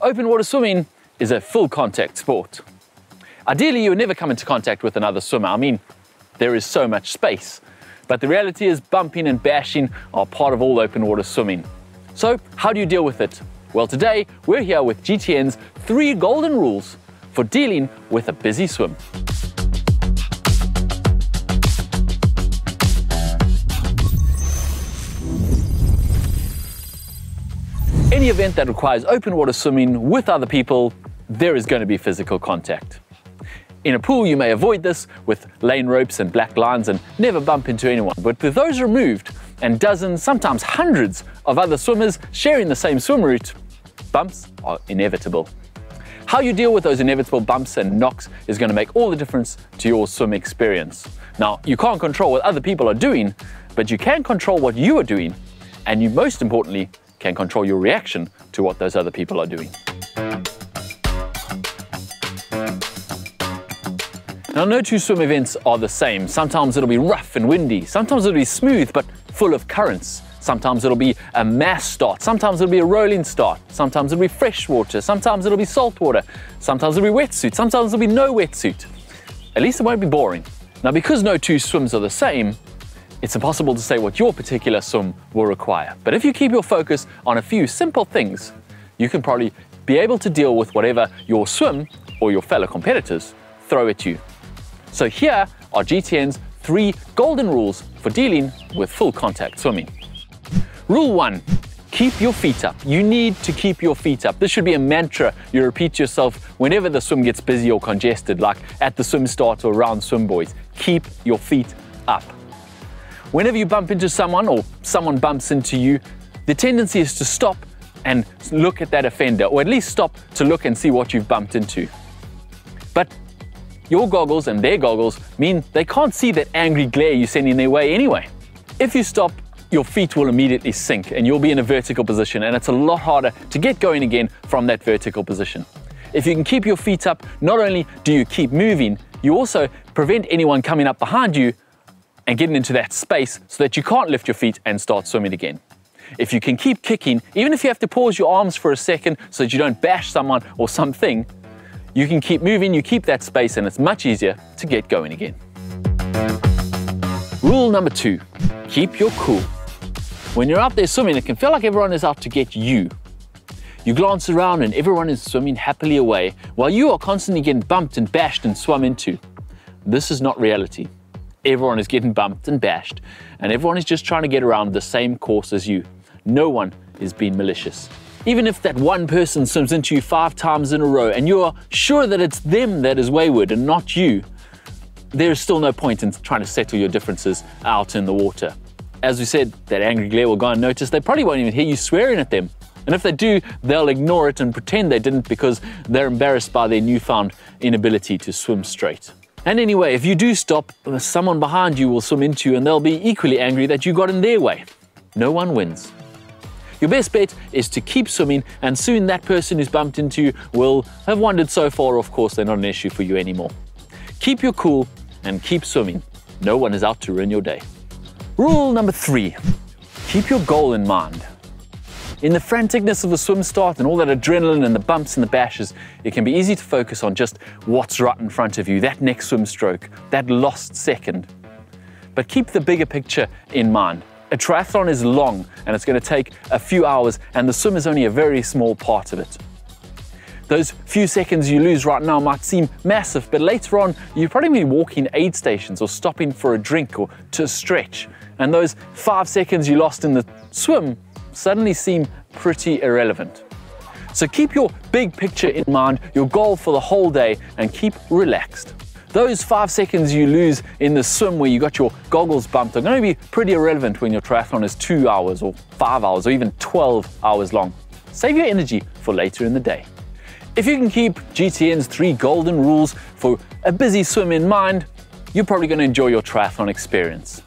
open water swimming is a full contact sport. Ideally, you would never come into contact with another swimmer. I mean, there is so much space. But the reality is bumping and bashing are part of all open water swimming. So how do you deal with it? Well, today we're here with GTN's 3 golden rules for dealing with a busy swim. Any event that requires open water swimming with other people, there is going to be physical contact. In a pool, you may avoid this with lane ropes and black lines and never bump into anyone. But with those removed and dozens, sometimes hundreds of other swimmers sharing the same swim route, bumps are inevitable. How you deal with those inevitable bumps and knocks is going to make all the difference to your swim experience. Now, you can't control what other people are doing, but you can control what you are doing, and you most importantly can control your reaction to what those other people are doing. Now, no two swim events are the same. Sometimes it'll be rough and windy, sometimes it'll be smooth but full of currents. Sometimes it'll be a mass start, sometimes it'll be a rolling start, sometimes it'll be fresh water, sometimes it'll be salt water, sometimes it'll be wetsuit, sometimes it'll be no wetsuit. At least it won't be boring. Now, because no two swims are the same, it's impossible to say what your particular swim will require. But if you keep your focus on a few simple things, you can probably be able to deal with whatever your swim or your fellow competitors throw at you. So here are GTN's 3 golden rules for dealing with full contact swimming. Rule 1, keep your feet up. You need to keep your feet up. This should be a mantra you repeat to yourself whenever the swim gets busy or congested, like at the swim start or around swim buoys. Keep your feet up. Whenever you bump into someone or someone bumps into you, the tendency is to stop and look at that offender, or at least stop to look and see what you've bumped into. But your goggles and their goggles mean they can't see that angry glare you're sending their way anyway. If you stop, your feet will immediately sink and you'll be in a vertical position, and it's a lot harder to get going again from that vertical position. If you can keep your feet up, not only do you keep moving, you also prevent anyone coming up behind you and getting into that space so that you can't lift your feet and start swimming again. If you can keep kicking, even if you have to pause your arms for a second so that you don't bash someone or something, you can keep moving, you keep that space, and it's much easier to get going again. Rule number 2, keep your cool. When you're out there swimming, it can feel like everyone is out to get you. You glance around and everyone is swimming happily away while you are constantly getting bumped and bashed and swum into. This is not reality. Everyone is getting bumped and bashed, and everyone is just trying to get around the same course as you. No one is being malicious. Even if that one person swims into you 5 times in a row and you are sure that it's them that is wayward and not you, there is still no point in trying to settle your differences out in the water. As we said, that angry glare will go unnoticed. They probably won't even hear you swearing at them. And if they do, they'll ignore it and pretend they didn't because they're embarrassed by their newfound inability to swim straight. And anyway, if you do stop, someone behind you will swim into you and they'll be equally angry that you got in their way. No one wins. Your best bet is to keep swimming, and soon that person who's bumped into you will have wandered so far, of course, they're not an issue for you anymore. Keep your cool and keep swimming. No one is out to ruin your day. Rule number 3, keep your goal in mind. In the franticness of the swim start and all that adrenaline and the bumps and the bashes, it can be easy to focus on just what's right in front of you, that next swim stroke, that lost second. But keep the bigger picture in mind. A triathlon is long and it's going to take a few hours, and the swim is only a very small part of it. Those few seconds you lose right now might seem massive, but later on you'll probably be walking aid stations or stopping for a drink or to stretch. And those 5 seconds you lost in the swim suddenly seem pretty irrelevant. So keep your big picture in mind, your goal for the whole day, and keep relaxed. Those 5 seconds you lose in the swim where you got your goggles bumped are going to be pretty irrelevant when your triathlon is 2 hours or 5 hours or even 12 hours long. Save your energy for later in the day. If you can keep GTN's 3 golden rules for a busy swim in mind, you're probably going to enjoy your triathlon experience.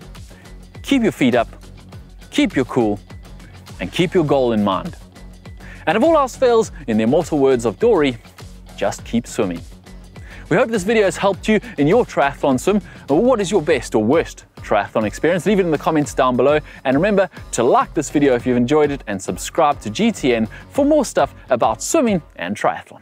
Keep your feet up, keep your cool, and keep your goal in mind. And if all else fails, in the immortal words of Dory, just keep swimming. We hope this video has helped you in your triathlon swim. What is your best or worst triathlon experience? Leave it in the comments down below. And remember to like this video if you've enjoyed it and subscribe to GTN for more stuff about swimming and triathlon.